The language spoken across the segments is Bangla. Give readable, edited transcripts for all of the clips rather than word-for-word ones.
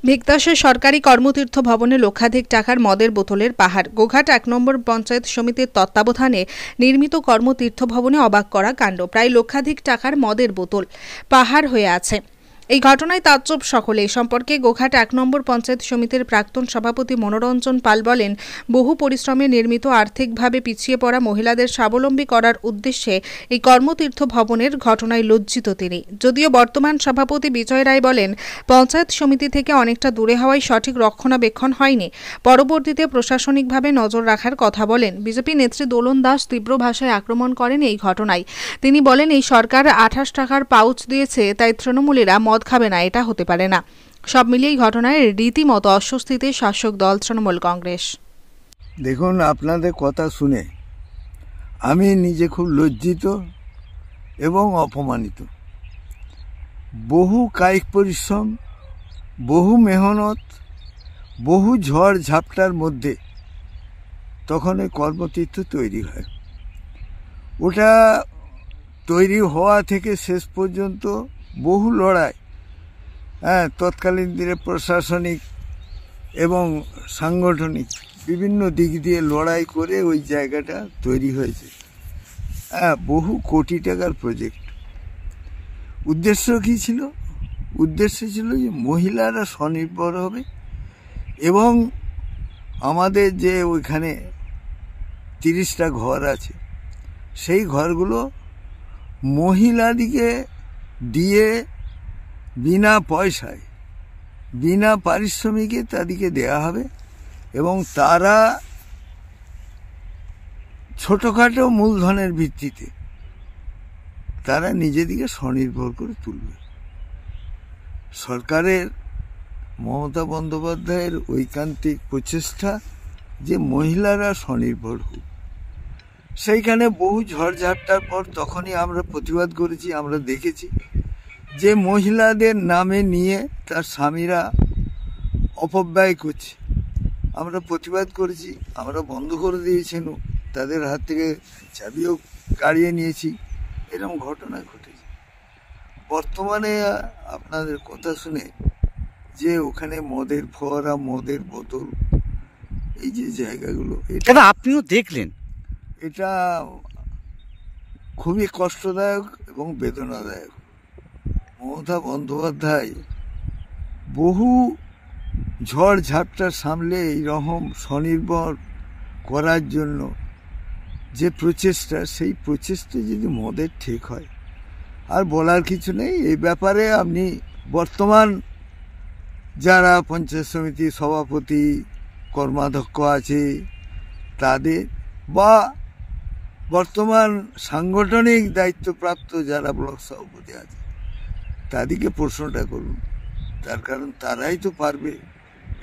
ভিকতাসের সরকারি কর্মতীর্থ ভবনে লক্ষাধিক টাকার মদের বোতলের পাহাড়। গোঘাট ১ নম্বর পঞ্চায়েত সমিতির তত্ত্বাবধানে নির্মিত কর্মতীর্থ ভবনে অবাক করা কাণ্ড। প্রায় লক্ষাধিক টাকার মদের বোতল পাহাড় হয়ে আছে। এই ঘটনায় তাজ্জব সকলে। এই সম্পর্কে গোঘাট ১ নম্বর পঞ্চায়েত সমিতির প্রাক্তন সভাপতি মনোরঞ্জন পাল বলেন, বহু পরিশ্রমে নির্মিত আর্থিকভাবে পিছিয়ে পড়া মহিলাদের স্বাবলম্বী করার উদ্দেশ্যে এই কর্মতীর্থ ভবনের ঘটনায় লজ্জিত তিনি। যদিও বর্তমান সভাপতি বিজয় রায় বলেন, পঞ্চায়েত সমিতি থেকে অনেকটা দূরে হওয়ায় সঠিক রক্ষণাবেক্ষণ হয়নি। পরবর্তীতে প্রশাসনিকভাবে নজর রাখার কথা বলেন। বিজেপি নেত্রী দোলন দাস তীব্র ভাষায় আক্রমণ করেন এই ঘটনায়। তিনি বলেন, এই সরকার ২৮ টাকার পাউচ দিয়েছে, তাই তৃণমূলীরা মদ খাবে না, এটা হতে পারে না। সব মিলিয়ে ঘটনায় রীতিমতো অস্বস্তিতে শাসক দল তৃণমূল কংগ্রেস। দেখুন, আপনাদের কথা শুনে আমি নিজে খুব লজ্জিত এবং অপমানিত। বহু কায়িক পরিশ্রম, বহু মেহনত, বহু ঝড় ঝাপটার মধ্যে তখন ওই কর্মতীর্থ তৈরি হয়। ওটা তৈরি হওয়া থেকে শেষ পর্যন্ত বহু লড়াই, তৎকালীন দিনে প্রশাসনিক এবং সাংগঠনিক বিভিন্ন দিক দিয়ে লড়াই করে ওই জায়গাটা তৈরি হয়েছে। বহু কোটি টাকার প্রজেক্ট। উদ্দেশ্য কী ছিল? উদ্দেশ্য ছিল যে মহিলারা স্বনির্ভর হবে এবং আমাদের যে ওইখানে 30টা ঘর আছে, সেই ঘরগুলো মহিলাদিকে দিয়ে বিনা পয়সায়, বিনা পারিশ্রমিকে তাদেরকে দেয়া হবে এবং তারা ছোটোখাটো মূলধনের ভিত্তিতে তারা নিজেদিকে স্বনির্ভর করে তুলবে। সরকারের মমতা বন্দ্যোপাধ্যায়ের ঐকান্তিক প্রচেষ্টা যে মহিলারা স্বনির্ভর হোক। সেইখানে বহু ঝড়ঝাপটার পর তখনই আমরা প্রতিবাদ করেছি। আমরা দেখেছি যে মহিলাদের নামে নিয়ে তার স্বামীরা অপব্যয় করছে। আমরা প্রতিবাদ করেছি, আমরা বন্ধ করে দিয়েছেন, তাদের হাত থেকে চাবিও কাড়িয়ে নিয়েছি। এরকম ঘটনা ঘটেছে। বর্তমানে আপনাদের কথা শুনে যে ওখানে মদের ফোয়ারা, মদের বোতল, এই যে জায়গাগুলো, এটা আপনিও দেখলেন, এটা খুবই কষ্টদায়ক এবং বেদনাদায়ক। মমতা বন্দ্যোপাধ্যায় বহু ঝড় ঝাপটা সামলে এইরকম স্বনির্ভর করার জন্য যে প্রচেষ্টা, সেই প্রচেষ্টা যদি মদের ঠিক হয় আর বলার কিছু নেই। এই ব্যাপারে আপনি বর্তমান যারা পঞ্চায়েত সমিতির সভাপতি, কর্মাধ্যক্ষ আছে তাদের, বা বর্তমান সাংগঠনিক দায়িত্বপ্রাপ্ত যারা ব্লক সভাপতি আছে তাদেরকে প্রশ্নটা করুন। তার কারণ তারাই তো পারবে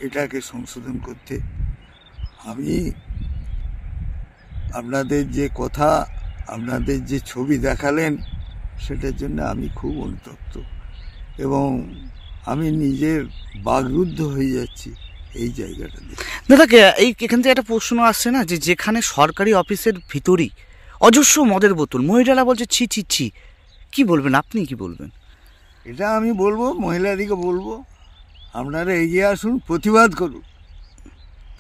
এটাকে সংশোধন করতে। আমি আপনাদের যে কথা, আপনাদের যে ছবি দেখালেন, সেটার জন্য আমি খুব অনুতপ্ত এবং আমি নিজের বাকরুদ্ধ হয়ে যাচ্ছি এই জায়গাটা দেখে। দাদাকে এখান থেকে একটা প্রশ্ন আসছে না, যে যেখানে সরকারি অফিসের ভিতরই অজস্র মদের বোতল, মহিলারা বলছে ছি ছি ছি, কি বলবেন আপনি? কি বলবেন? এটা আমি বলবো, মহিলাদিকে বলবো, আপনারা এগিয়ে আসুন, প্রতিবাদ করুন।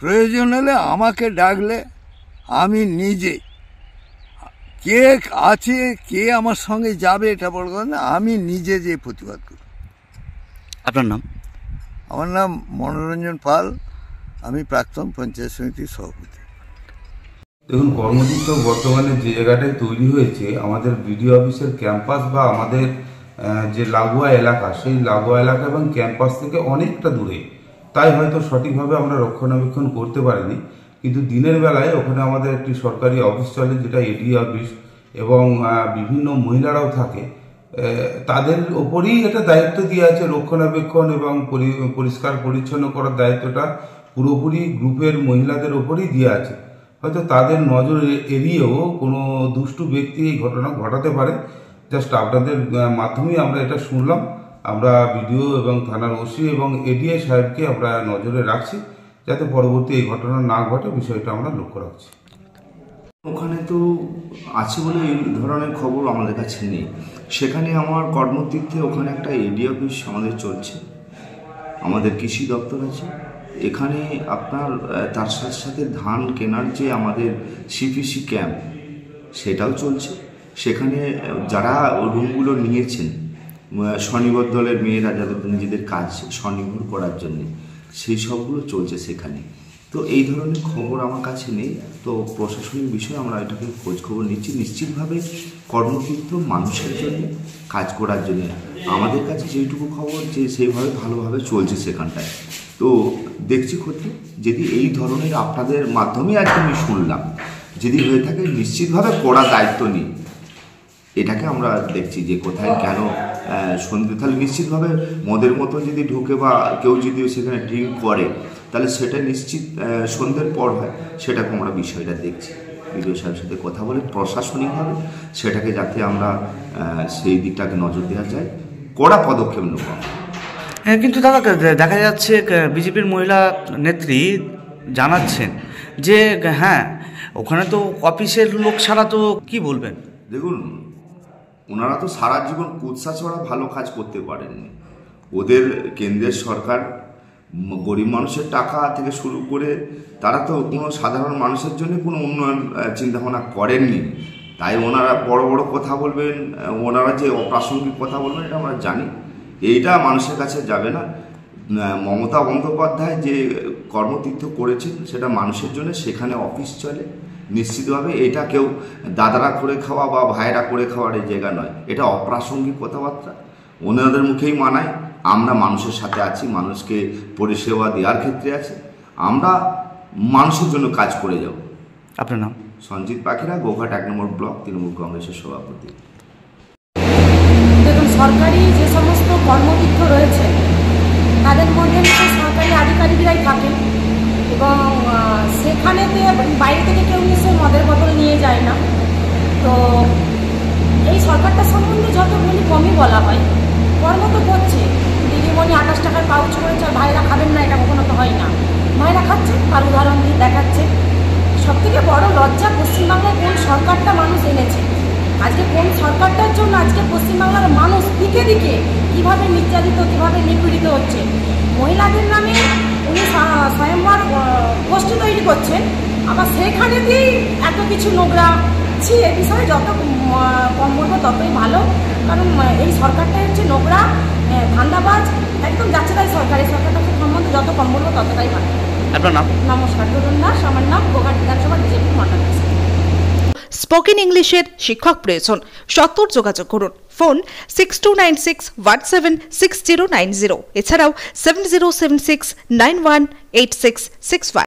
প্রয়োজন হলে আমাকে ডাকলে আমি নিজে, কে আছে কে আমার সঙ্গে যাবে এটা বড় কথা না, আমি নিজে যে প্রতিবাদ করব। আপনার নাম? আমার নাম মনোরঞ্জন পাল, আমি প্রাক্তন পঞ্চায়েত সমিতির সভাপতি। দেখুন, কর্মতীর্থ বর্তমানে যে জায়গাটায় তৈরি হয়েছে, আমাদের বিডিও অফিসের ক্যাম্পাস বা আমাদের যে লাগোয়া এলাকা, সেই লাগোয়া এলাকা এবং ক্যাম্পাস থেকে অনেকটা দূরে, তাই হয়তো সঠিকভাবে আমরা রক্ষণাবেক্ষণ করতে পারিনি। কিন্তু দিনের বেলায় ওখানে আমাদের একটি সরকারি অফিস চলে, যেটা এডি অফিস, এবং বিভিন্ন মহিলারাও থাকে। তাদের ওপরেই এটা দায়িত্ব দিয়ে আছে রক্ষণাবেক্ষণ এবং পরিষ্কার পরিচ্ছন্ন করার দায়িত্বটা পুরোপুরি গ্রুপের মহিলাদের ওপরেই দিয়ে আছে। হয়তো তাদের নজর এড়িয়েও কোনো দুষ্টু ব্যক্তি এই ঘটনা ঘটাতে পারে। জাস্ট আপনাদের মাধ্যমেই আমরা এটা শুনলাম। আমরা বিডিও এবং থানার ওসি এবং এডিআই সাহেবকে আমরা নজরে রাখছি, যাতে পরবর্তী এই ঘটনা না ঘটে, বিষয়টা আমরা লক্ষ্য রাখছি। ওখানে তো আছে বলে এই ধরনের খবর আমাদের কাছে নেই। সেখানে আমার কর্মতীর্থে ওখানে একটা এডি অফিস আমাদের চলছে, আমাদের কৃষি দপ্তর আছে। এখানে আপনার তার সাথে সাথে ধান কেনার যে আমাদের সিপিসি ক্যাম্প সেটাও চলছে। সেখানে যারা রুমগুলো নিয়েছেন স্বনির্ভর দলের মেয়েরা যাদের নিজেদের কাজ স্বনির্ভর করার জন্য, সেই সবগুলো চলছে সেখানে। তো এই ধরনের খবর আমার কাছে নেই। তো প্রশাসনিক বিষয়ে আমরা এটাকে খোঁজখবর নিচ্ছি। নিশ্চিতভাবে কর্মক্ষেত্র মানুষের জন্য কাজ করার জন্য আমাদের কাছে যেটুকু খবর যে সেইভাবে ভালোভাবে চলছে সেখানটায়। তো দেখছি ক্ষতি যদি এই ধরনের আপনাদের মাধ্যমে একদমই শুনলাম যদি হয়ে থাকে, নিশ্চিতভাবে কড়া দায়িত্ব নিই। এটাকে আমরা দেখছি যে কোথায় কেন সন্ধ্যে, তাহলে নিশ্চিতভাবে মদের মতো যদি ঢোকে বা কেউ যদি সেখানে ড্রিঙ্ক করে তাহলে সেটা নিশ্চিত সন্ধ্যের পর হয়। সেটাকে আমরা বিষয়টা দেখছি, বিডিও সাহেবের সাথে কথা বলে প্রশাসনিকভাবে সেটাকে যাতে আমরা সেই দিকটাকে নজর দেওয়া যায়, কড়া পদক্ষেপ নেব। হ্যাঁ, কিন্তু দাদা দেখা যাচ্ছে বিজেপির মহিলা নেত্রী জানাচ্ছেন যে হ্যাঁ ওখানে তো অফিসের লোক ছাড়া তো কি বলবেন। দেখুন, ওনারা তো সারা জীবন কুৎসা ছড়া ভালো কাজ করতে পারেননি। ওদের কেন্দ্রের সরকার গরিব মানুষের টাকা থেকে শুরু করে তারা তো কোনো সাধারণ মানুষের জন্য কোনো উন্নয়ন চিন্তাভাবনা করেননি। তাই ওনারা বড় বড় কথা বলবেন, ওনারা যে অপ্রাসঙ্গিক কথা বলবেন এটা আমরা জানি। এইটা মানুষের কাছে যাবে না। মমতা বন্দ্যোপাধ্যায় যে কর্মতীর্থ করেছেন সেটা মানুষের জন্য, সেখানে অফিস চলে। নিশ্চিতভাবে এটা কেউ দাদারা করে খাওয়া বা ভাইয়েরা করে খাওয়ার এই জায়গা নয়, এটা অপ্রাসঙ্গিক কথাবার্তা। ওনাদের মুখেই মানায়। আমরা মানুষের সাথে আছি, মানুষকে পরিষেবা দেওয়ার ক্ষেত্রে আছি, আমরা মানুষের জন্য কাজ করে যাব। আপনার নাম? সঞ্জিত পাখিরা, গোঘাট 1 নম্বর ব্লক তৃণমূল কংগ্রেসের সভাপতি। দেখুন, সরকারি যে সমস্ত কর্মতীর্থ রয়েছে তাদের মধ্যে সরকারি আধিকারিকরাই থাকেন এবং সেখানেতে বাইরে থেকে কেউ নিশ্চয়ই মদের বোতল নিয়ে যায় না। তো এই সরকারটা সম্বন্ধে যত বলি কমই বলা হয়। কর্ম তো করছে, দিদিমণি 28 টাকার পাউচ করেছে, ভাইরা খাবেন না এটা কখনো তো হয় না। ভাইরা খাচ্ছে, তার উদাহরণ দিয়ে দেখাচ্ছে। সবথেকে বড় লজ্জা পশ্চিমবাংলায় কোন সরকারটা মানুষ এনেছে, আজকে কোন সরকারটার জন্য আজকে পশ্চিমবাংলার মানুষ দিকে দিকে কীভাবে নির্যাতিত, কীভাবে নিপীড়িত হচ্ছে। মহিলাদের নামে উনি স্বয়ংবর গোষ্ঠী তৈরি করছেন, আবার সেখানেতেই এত কিছু নোংরা। এ বিষয়ে যত কম বলবো ততই ভালো, কারণ এই সরকারটাই হচ্ছে নোংরা, ধান্দাবাজ, একদম যাচ্ছে তাই সরকার। এই সরকারটাকে সম্বন্ধে যত কম বলবো ততটাই ভালো। আপনার নাম? নমস্কার, তরুণ দাস। আমার নাম গোঘাট বিধানসভার বিজেপি মন্ডল। স্পোকেন ইংলিশের শিক্ষক প্রয়োজন, সত্তর যোগাযোগ করুন। ফোন 6296176090, এছাড়াও 7076918665।